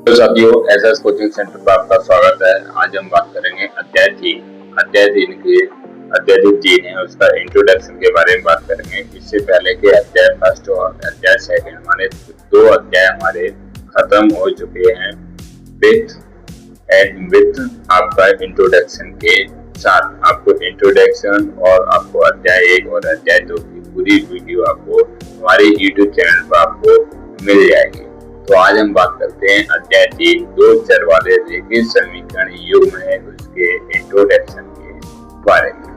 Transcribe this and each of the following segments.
तो साथियों, SS coaching centre पर आपका स्वागत है। आज हम बात करेंगे अध्याय 3 है उसका इंट्रोडक्शन के बारे में बात करेंगे। इससे पहले के अध्याय फर्स्ट और अध्याय सेकंड हमारे 2 अध्याय हमारे खत्म हो चुके हैं विथ आपका इंट्रोडक्शन के साथ। आपको इंट्रोडक्शन और आपको अध्याय 1 और अध्याय 2 की पूरी वीडियो आपको हमारे यूट्यूब चैनल पर आपको मिल जाएगी। तो आज हम बात करते हैं अध्याय 3 2 चर वाले रेखीय समीकरण युग्म है उसके इंट्रोडक्शन के बारे में।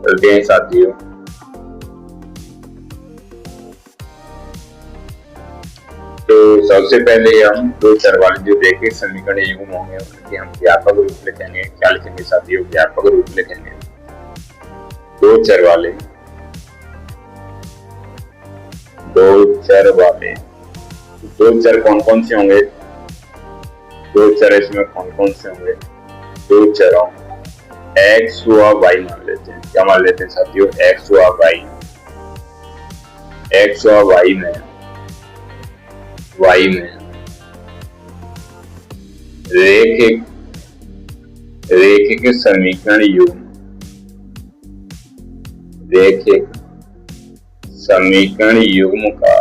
चलते हैं साथियों। तो सबसे पहले हम 2 चर वाले जो रेखीय समीकरण युग्म होंगे उनके हम व्यापक रूप लिखेंगे। क्या लिखेंगे साथियों? व्यापक रूप लिखेंगे। 2 चर वाले 2 चर कौन कौन से होंगे? 2 चर इसमें कौन कौन से होंगे? 2 चरों x व y मान लेते हैं। क्या मान लेते हैं साथियों? x व y। x व y में रेखिक समीकरण युग्म समीकरण युग्म का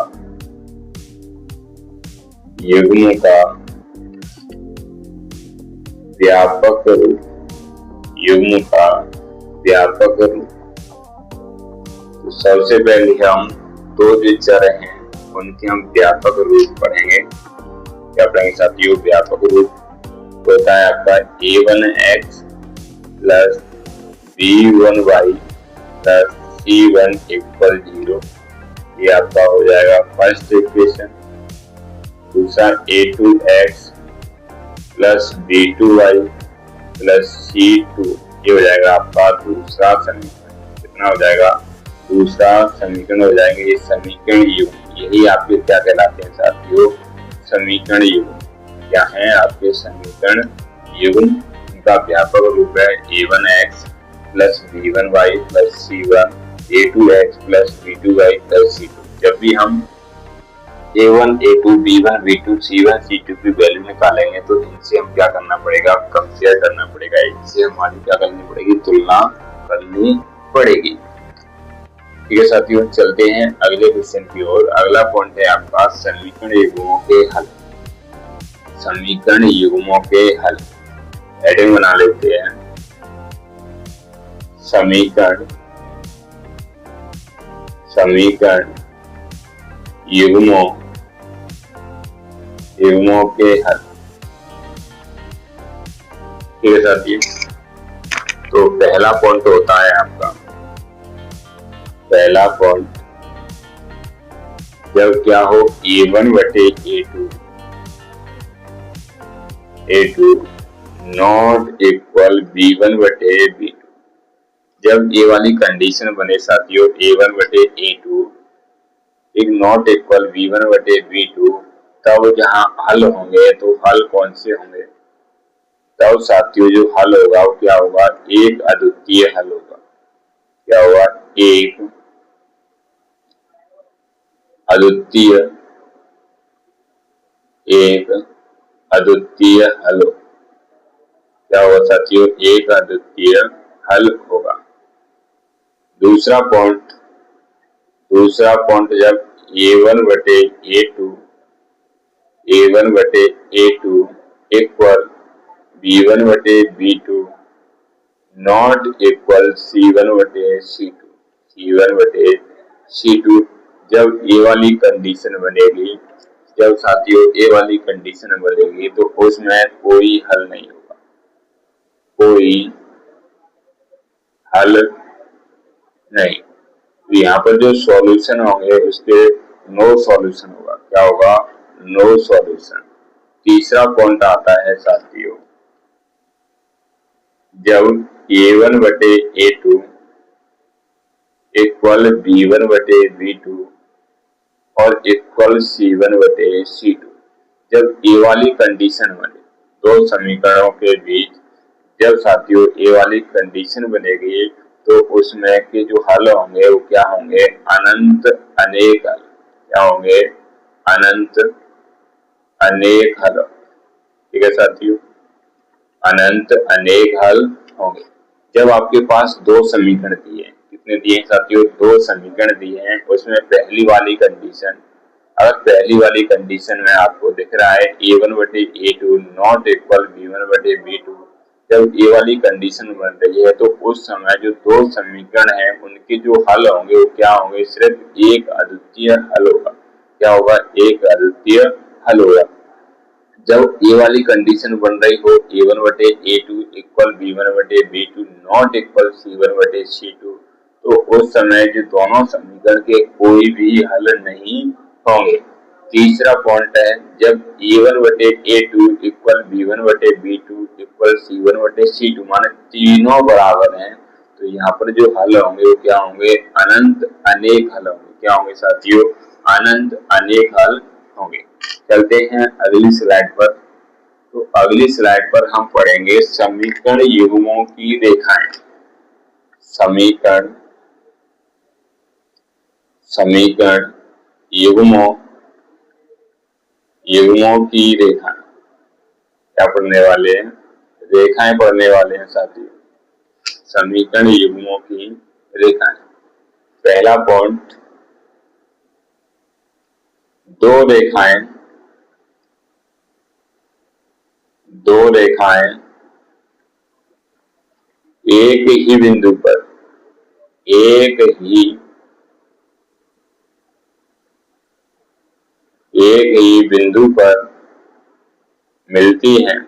व्यापक रूप। तो सबसे पहले हम 2 जो चर हैं उनके हम व्यापक रूप पढ़ेंगे। क्या पढ़ेंगे साथियों? व्यापक रूप होता है आपका a1x plus b1y plus c1 equal 0। ये आपका हो जाएगा फर्स्ट इक्वेशन। दूसरा a2x plus b2y plus c2, ये हो जाएगा आपका दूसरा समीकरण। कितना हो जाएगा? दूसरा समीकरण हो जाएंगे ये समीकरण युग्म। यही आपके क्या कहलाते हैं साथियों? समीकरण युग्म। क्या है आपके समीकरण युग्म? इनका व्यापक रूप है a1x plus b1y plus c1 a2x plus b2y plus c2। जब भी हम a1 a2 b1 b2 c1 c2 की वैल्यू निकालेंगे तो इनसे हम क्या करना पड़ेगा? कंपेयर करना पड़ेगा। इनसे हमारी क्या करनी पड़ेगी? तुलना करनी पड़ेगी। ठीक है साथियों, चलते हैं अगले क्वेश्चन की ओर। अगला पॉइंट है आपका समीकरण युग्मों के हल। समीकरण युग्मों के हल हेडिंग बना लेते हैं। समीकरण युग्मों के हल। ठीक है साथियों, तो पहला पॉइंट होता है आपका, पहला पॉइंट जब क्या हो a1 बटे a2 नॉट इक्वल b1 बटे b2। जब ये वाली कंडीशन बने साथियों a1 बटे a2 एक नॉट इक्वल b1 बटे b2, तब जहां हल होंगे तो हल कौन से होंगे? तब साथियों जो हल होगा वो क्या होगा? एक अद्वितीय हल होगा। क्या होगा? एक अद्वितीय हल। क्या होगा साथियों? एक अद्वितीय हल होगा। दूसरा पॉइंट जब a1 बटे a2 इक्वल b1 बटे b2 नॉट इक्वल c1 बटे c2। जब ये वाली कंडीशन बनेगी, जब साथियों ये वाली कंडीशन बनेगी तो उसमें कोई हल नहीं होगा, कोई हल नहीं। तो यहाँ पर जो सॉल्यूशन होंगे उसके नो सॉल्यूशन होगा। क्या होगा? No solution. तीसरा पॉइंट आता है साथियों जब a1 बटे a2 इक्वल b1 बटे b2 और इक्वल c1 बटे c2। जब ये वाली कंडीशन बने दो समीकरणों के बीच, जब साथियों ये वाली कंडीशन बनेगी तो उसमें के जो हल होंगे वो क्या होंगे? अनंत अनेक हल। क्या होंगे? अनंत अनेक हल। ठीक है साथियों, अनंत अनेक हल होंगे। जब आपके पास दो समीकरण दिए हैं, कितने दिए हैं साथियों? दो समीकरण दिए हैं। उसमें पहली वाली कंडीशन, अगर पहली वाली कंडीशन में आपको दिख रहा है a1/a2 नॉट इक्वल b1/b2, जब ये वाली कंडीशन बन रही है तो उस समय जो दो समीकरण हैं उनके जो हल होंगे वो क्या होंगे? सिर्फ एक अद्वितीय हल होगा। क्या होगा? एक अद्वितीय हल होगा। जब ये वाली कंडीशन बन रही हो a1/a2 equal b1/b2 not equal c1/c2, तो उस समय जो दोनों समीकरण के कोई भी हल नहीं होंगे। तीसरा पॉइंट है, जब a1/a2 equal b1/b2 equal c1/c2 माने तीनों बराबर हैं, तो यहाँ पर जो हल होंगे वो क्या होंगे? अनंत अनेक हल होंगे। क्या होंगे साथियों? अनंत अनेक हल होंगे। चलते हैं अगली स्लाइड पर। तो अगली स्लाइड पर हम पढ़ेंगे समीकरण युग्मों की रेखाएं। समीकरण युग्मों की रेखाएं क्या पढ़ने वाले हैं? रेखाएं पढ़ने वाले हैं साथियों। समीकरण युग्मों की रेखाएं। पहला पॉइंट, दो रेखाएं एक ही बिंदु पर एक ही बिंदु पर मिलती हैं,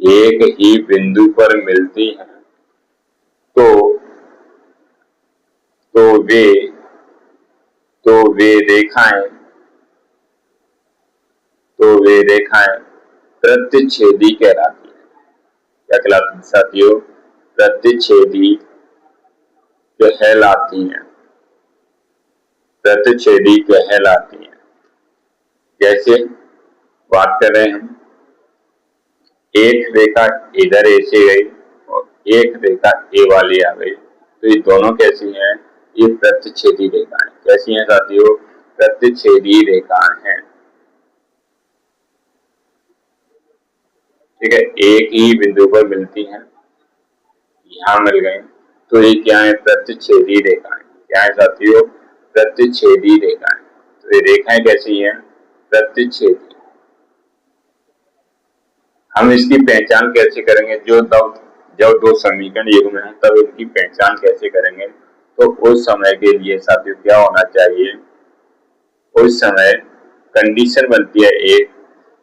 एक ही बिंदु पर मिलती हैं, तो वे रेखाएं प्रतिच्छेदी कहलाती हैं। क्या कहलाती हैं साथियों? प्रतिच्छेदी कहलाती हैं। प्रतिच्छेदी कहलाती हैं। जैसे बात कर रहे हैं, एक रेखा इधर ए से गई और एक रेखा ए वाली आ गई, तो ये दोनों कैसी हैं? ये प्रतिच्छेदी रेखाएं। कैसी हैं साथियों? प्रतिच्छेदी रेखाएं हैं। ठीक है, एक ही बिंदु पर मिलती हैं, यहाँ मिल गए, तो ये क्या है? प्रतिच्छेदी रेखाएं। क्या है साथियों? प्रतिच्छेदी रेखाएं। तो ये रेखाएं कैसी हैं? प्रतिच्छेदी। हम इसकी पहचान कैसे करेंगे? जब दो समीकरण युग्म हैं तब इनकी पहचान कैसे करेंगे? तो उस समय के लिए साथियों क्या होना चाहिए? उस समय कंडीशन बनती है एक,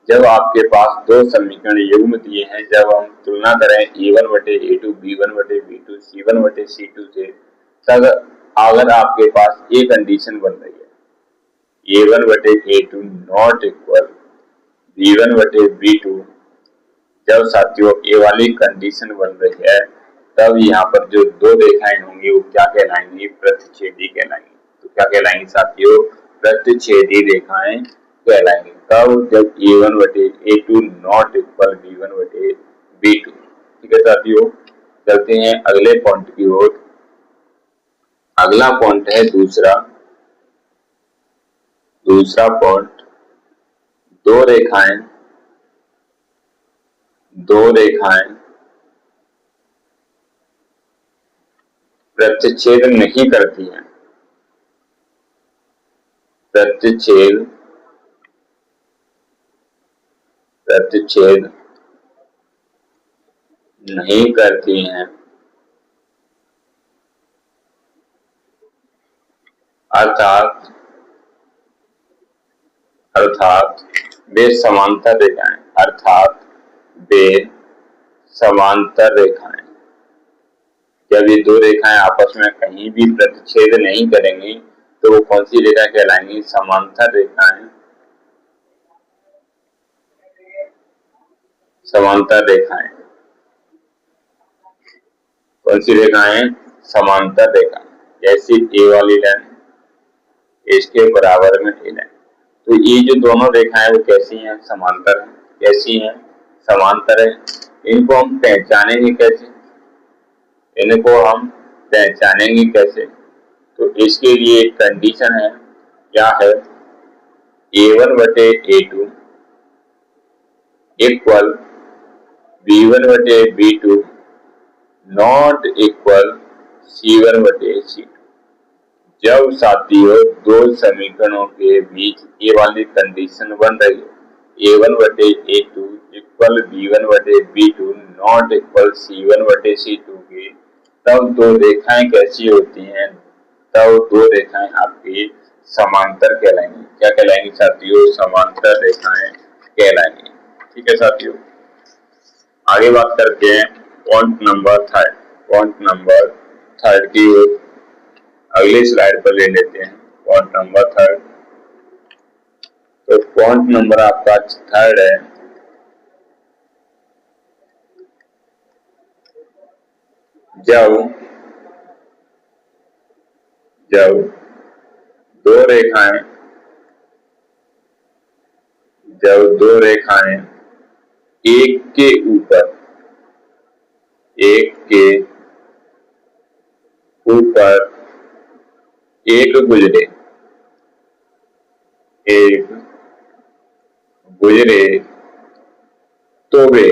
जब आपके पास दो समीकरण युग्म दिए हैं, जब हम तुलना करें a1/a2 b1/b2 c1/c2 से, तब अगर आपके पास ये कंडीशन बन रही है a1/a2 नॉट इक्वल b1/b2, जब साथियों ये वाली कंडीशन बन रही है, तब यहाँ पर जो दो रेखाएं होंगी वो क्या कहलाएंगी? प्रतिच्छेदी कहलाएंगी। तो क्या कहलाएंगी साथियों? प्रतिच्छेदी रेखाएं कहलाएंगी। तब जब a1/a2 नॉट इक्वल b1/b2। ठीक है साथियों, चलते हैं अगले पॉइंट की ओर। अगला पॉइंट है दूसरा पॉइंट, दो रेखाएं प्रतिच्छेद नहीं करती हैं। प्रतिच्छेद नहीं करती हैं, अर्थात वे समांतर रेखाएं। जब ये दो रेखाएं आपस में कहीं भी प्रतिच्छेद नहीं करेंगी तो वो कौन सी रेखा कहलाएंगी? समांतर रेखाएं। कौन सी रेखाएं? समांतर रेखाएं। जैसे ए वाली लाइन इसके बराबर में ए लाइन, तो ये जो दोनों रेखाएं वो कैसी हैं? समांतर हैं। कैसी हैं? समांतर है। इनको हम पहचानेंगे कैसे? तो इसके लिए एक कंडीशन है, क्या है, A1/A2 equal B1/B2 not equal C1/C2। जब साथियों दो समीकरणों के बीच ये वाली कंडीशन बन रही है A1/A2 equal B1/B2 not equal C1/C2 की, तब दो रेखाएं कैसी होती हैं, तब दो रेखाएं आपकी समांतर कहलाएंगी। क्या कहलाएंगी साथियों, समांतर रेखाएं कहलाएंगी। ठीक है साथियों, आगे बात करते हैं point number third. Point number third की अगली स्लाइड पर ले लेते हैं। पॉइंट नंबर थर्ड, तो पॉइंट नंबर आपका थर्ड है, जब दो रेखाएं एक के ऊपर एक गुजरे तो वे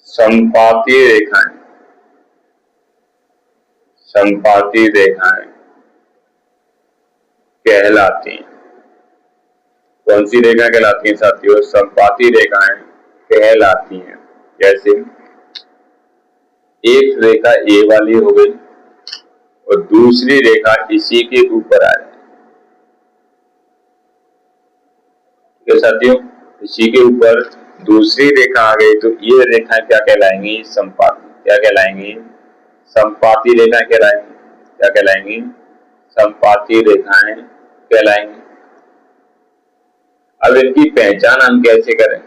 संपाती रेखाएं कहलाती हैं। कौन सी रेखा कहलाती हैं साथियों, संपाती रेखाएं कहलाती हैं। जैसे एक रेखा ए वाली हो गई और दूसरी रेखा इसी के ऊपर आ जाए। ठीक है साथियों, इसी के ऊपर दूसरी रेखा आ गई तो ये रेखा क्या कहलाएंगी, संपाती। क्या कहलाएंगी, संपाती रेखा कहलाएंगी। क्या कहलाएंगी, संपाती रेखाएं कहलाएंगी। अब इनकी पहचान हम कैसे करें,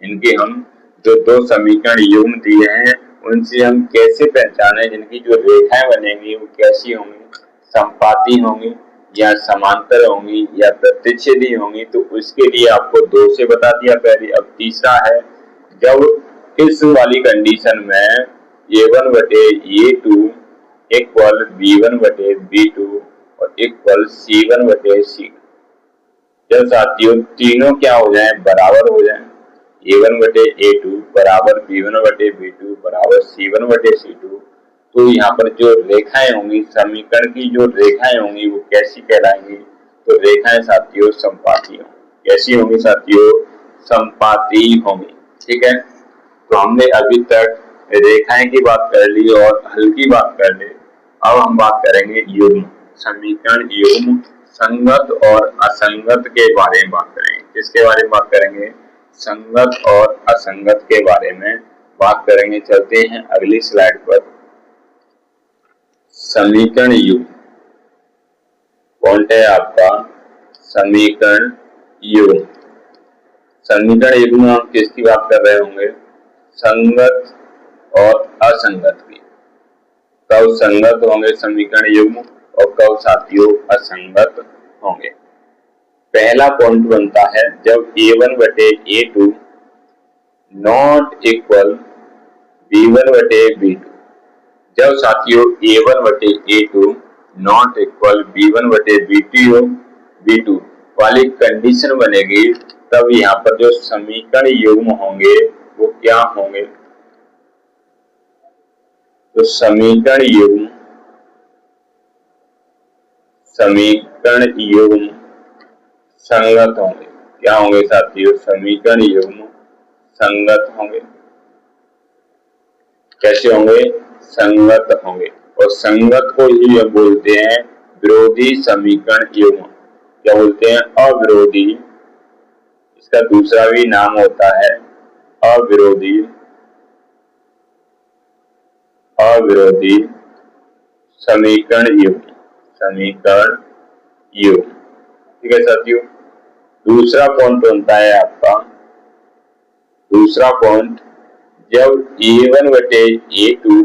इनकी हम जो दो समीकरण युग्म दिए हैं उनसे हम कैसे पहचानें जिनकी जो रेखाएं बनेंगी वो कैसी होंगी, संपाती होंगी या समांतर होंगी या प्रतिच्छेदी होंगी। तो उसके लिए आपको दो से बता दिया पहले। अब तीसरा है, जब इस वाली कंडीशन में A1/A2 इक्वल B1/B2 और इक्वल C1/C2, जब साथियों तीनों क्या हो जाए, बराबर हो जाए, A1/A2 बराबर B1/B2 बराबर C1/C2, तो यहाँ पर जो रेखाएं होंगी, समीकरण की जो रेखाएं होंगी वो कैसी कहलाएंगी, तो रेखाएं साथियों संपाती होंगी। कैसी होंगी साथियों, संपाती होंगी। ठीक है, तो हमने अभी तक रेखाएं की बात कर ली और हल की बात कर ली। अब हम बात करेंगे युग्म, समीकरण युग्म, संगत और असंगत के बारे में बात करेंगे। किसके बारे में बात करेंगे, संगत और असंगत के बारे में बात करेंगे। चलते हैं अगली स्लाइड पर। समीकरण युग्म कौन है आपका, समीकरण युग्म। समीकरण युग्म हम किसकी बात कर रहे होंगे, संगत और असंगत की। कब संगत होंगे समीकरण युग्म और कब साथियों असंगत होंगे। पहला पॉइंट बनता है, जब A1/A2 नॉट इक्वल B1/B2। जब साथियों A1/A2 नॉट इक्वल B1/B2 वाली कंडीशन बनेगी, तब यहाँ पर जो समीकरण युग्म होंगे वो क्या होंगे, तो समीकरण युग्म संगत होंगे। क्या होंगे साथियों, समीकरण युग्म संगत होंगे। कैसे होंगे, संगत होंगे। और संगत को ही हम बोलते हैं विरोधी समीकरण युग्म। क्या बोलते हैं, अविरोधी। इसका दूसरा भी नाम होता है अविरोधी समीकरण युग्म। ठीक है साथियों, दूसरा पॉइंट बनता है आपका, दूसरा पॉइंट, जब A1/A2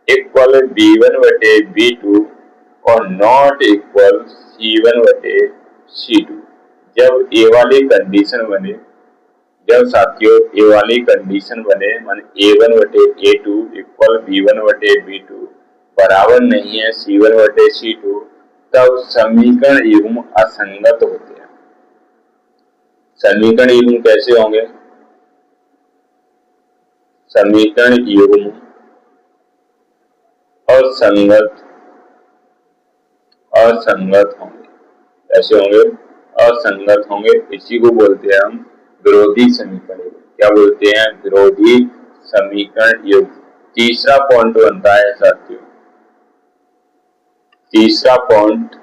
इक्वल B1/B2 और नॉट इक्वल C1/C2। जब ए वाली कंडीशन बने, जब साथियों ये वाली कंडीशन बने मान A1/A2 इक्वल B1/B2 बराबर नहीं है C1/C2, तब समीकरण युग्म असंगत होते हैं। समीकरण युग्म कैसे होंगे? समीकरण युग्म असंगत होंगे। कैसे होंगे? असंगत होंगे। इसी को बोलते हैं हम विरोधी समीकरण युग्म। क्या बोलते हैं? विरोधी समीकरण युग्म। तीसरा पॉइंट बनता है साथियों, तीसरा पॉइंट,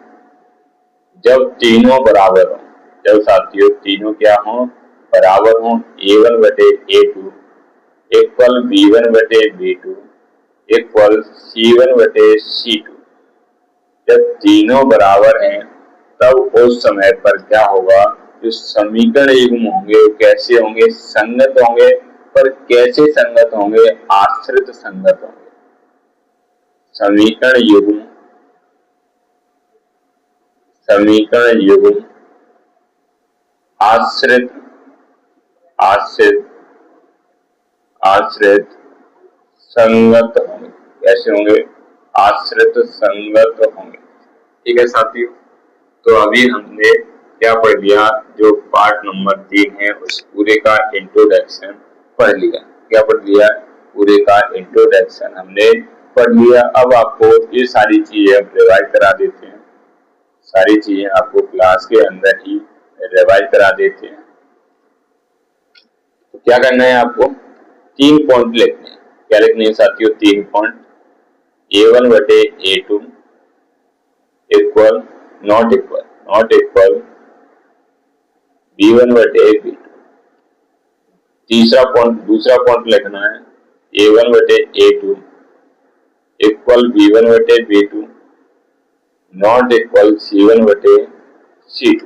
जब तीनों बराबर हो, जब साथियों तीनों क्या हो? बराबर हो। A1/A2 equal B1/B2 equal C1/C2। जब तीनों बराबर हैं तब उस समय पर क्या होगा? जो समीकरण युग्म होंगे वो कैसे होंगे? संगत होंगे। पर कैसे संगत होंगे? आश्रित संगत होंगे। समीकरण युग्म आश्रित संगत होंगे। कैसे होंगे? आश्रित संगत होंगे। ठीक है साथियों, तो अभी हमने क्या पढ़ लिया? जो पार्ट नंबर 3 है उस पूरे का इंट्रोडक्शन पढ़ लिया। क्या पढ़ लिया? पूरे का इंट्रोडक्शन हमने पढ़ लिया। अब आपको ये सारी चीजें रिवाइज करा देते हैं। सारी चीजें आपको क्लास के अंदर ही रिवाइज करा देते हैं। तो क्या करना है आपको? 3 पॉइंट लिखने हैं। क्या लिखने हैं साथियों? 3 point. A1/A2 equal not equal B1/B2। दूसरा पॉइंट लिखना है A1/A2 equal B1/B2 not equal C1/C2।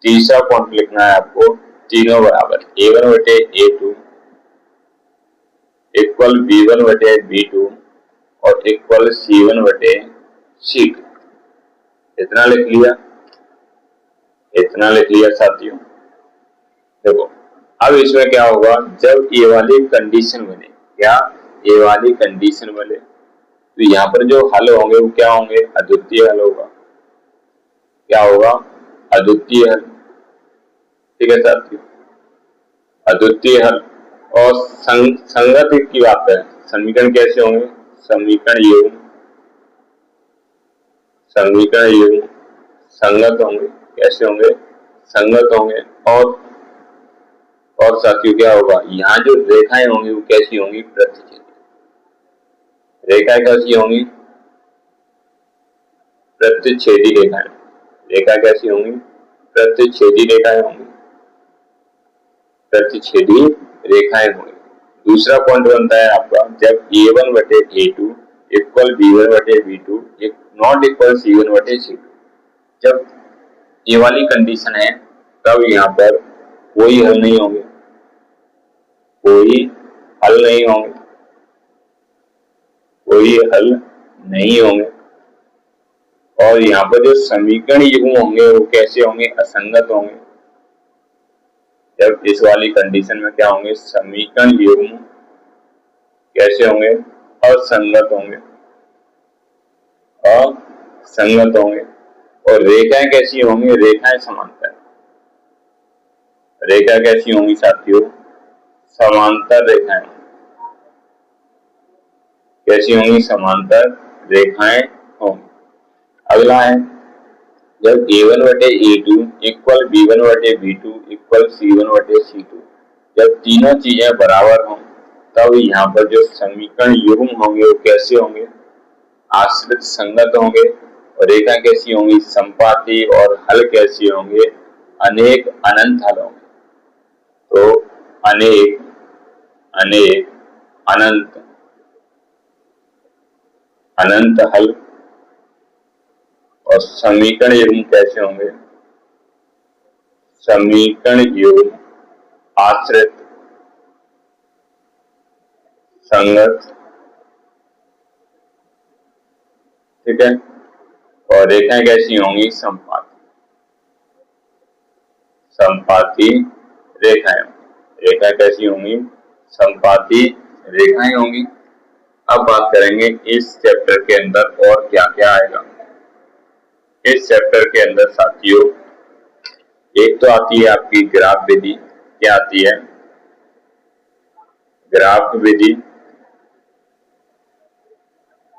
तीसरा पॉइंट लिखना है आपको तीनों बराबर A1/A2 इक्वल B1/B2 और इक्वल C1/C2। इतना लिख लिया साथियों। देखो अब इसमें क्या होगा? जब ये वाली कंडीशन बने, क्या ये वाली कंडीशन बने, तो यहाँ पर जो हल होंगे वो क्या होंगे? अद्वितीय हल होगा। क्या होगा? अद्वितीय हल। ठीक है साथियों, अद्वितीय हल। और संगत की बात है, समीकरण कैसे होंगे? समीकरण युग्म संगत होंगे। कैसे होंगे? संगत होंगे। और साथियों क्या होगा? यहाँ जो रेखाएं होंगी वो कैसी होंगी? प्रतिच्छेदी। रेखाएं कैसी होंगी? प्रतिच्छेदी रेखाएं। रेखा कैसी होंगी? प्रतिच्छेदी रेखाएं होंगी। प्रतिच्छेदी रेखाएं होंगी। दूसरा पॉइंट बनता है आपका, जब A1/A2 equal B1/B2 not equal C1/C2। जब ये वाली कंडीशन है तब यहाँ पर कोई हल नहीं होंगे। और यहाँ पर जो समीकरण युग्म होंगे वो कैसे होंगे? असंगत होंगे। जब इस वाली कंडीशन में क्या होंगे? समीकरण युग्म कैसे होंगे? असंगत होंगे। और रेखाएं कैसी होंगी? रेखाएं समांतर। रेखा कैसी होंगी साथियों? समांतर रेखाएं। कैसी होंगी? समांतर रेखाएं होंगी। अगला है, जब A1/A2 equal B1/B2 equal C1/C2, जब तीनों चीजें बराबर हों तब यहाँ पर जो समीकरण युग्म होंगे वो कैसे होंगे? आश्रित संगत होंगे। और रेखा कैसी होंगी? संपाती। और हल कैसे होंगे? अनेक अनंत हल होंगे। तो अनेक अनंत हल। और समीकरण युग्म कैसे होंगे? समीकरण युग्म आश्रित संगत। ठीक है। और रेखाएं कैसी होंगी? संपाती रेखाएं। रेखाएं कैसी होंगी? संपाती रेखाएं होंगी। अब बात करेंगे इस चैप्टर के अंदर और क्या क्या आएगा। इस चैप्टर के अंदर साथियों एक तो आती है आपकी ग्राफ विधि। क्या आती है? ग्राफ विधि।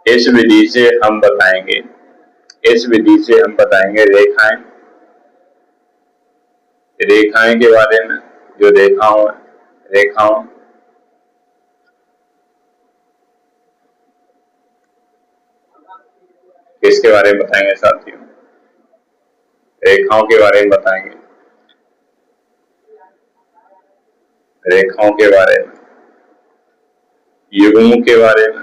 इस विधि से हम बताएंगे रेखाएं के बारे में, जो रेखाओं किसके बारे में बताएंगे साथियों? रेखाओं के बारे में बताएंगे, रेखाओं के बारे में, युग्मों के बारे में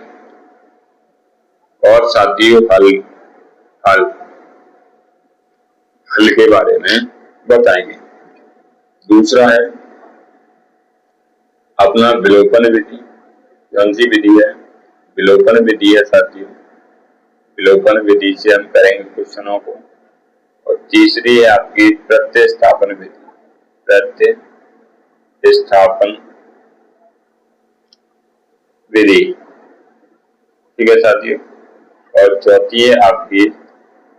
और साथियों हल के बारे में बताएंगे। दूसरा है अपना विलोपन विधि। कौन सी विधि है? विलोपन विधि है साथियों। विलोपन विधि से हम करेंगे क्वेश्चनों को। और तीसरी है आपकी प्रतिस्थापन विधि। प्रतिस्थापन विधि, ठीक है साथियों। और चौथी है आपकी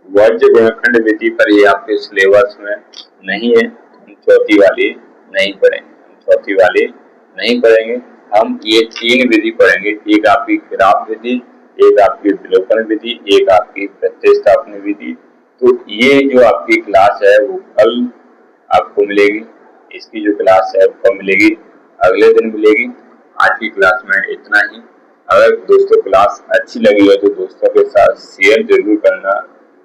वज्र गुणनखंड विधि। पर ये आपके सिलेबस में नहीं है, हम चौथी वाली नहीं पढ़ेंगे। हम ये 3 विधि पढ़ेंगे। एक आपकी ग्राफ विधि, एक आपकी विलोपन विधि, एक आपकी प्रतिस्थापन विधि। तो ये जो आपकी क्लास है वो कल आपको मिलेगी। इसकी जो क्लास है वो कब मिलेगी? अगले दिन मिलेगी। आज की क्लास में इतना ही। अगर दोस्तों क्लास अच्छी लगी हो तो दोस्तों के साथ शेयर जरूर करना।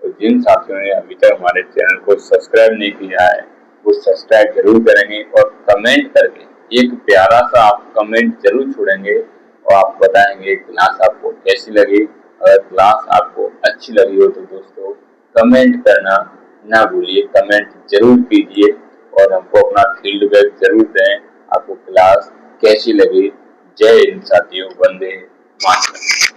और जिन साथियों ने अभी तक हमारे चैनल को सब्सक्राइब नहीं किया है वो सब्सक्राइब जरूर करेंगे और कमेंट करके एक प्यारा सा आप कमेंट जरूर छोड़ेंगे और आप बताएंगे क्लास आपको कैसी लगी। अगर क्लास आपको अच्छी लगी हो तो दोस्तों कमेंट करना ना भूलिए, कमेंट जरूर कीजिए और हमको अपना फीडबैक जरूर दें आपको क्लास कैसी लगी। जय हिंद साथियों, वंदे मातरम।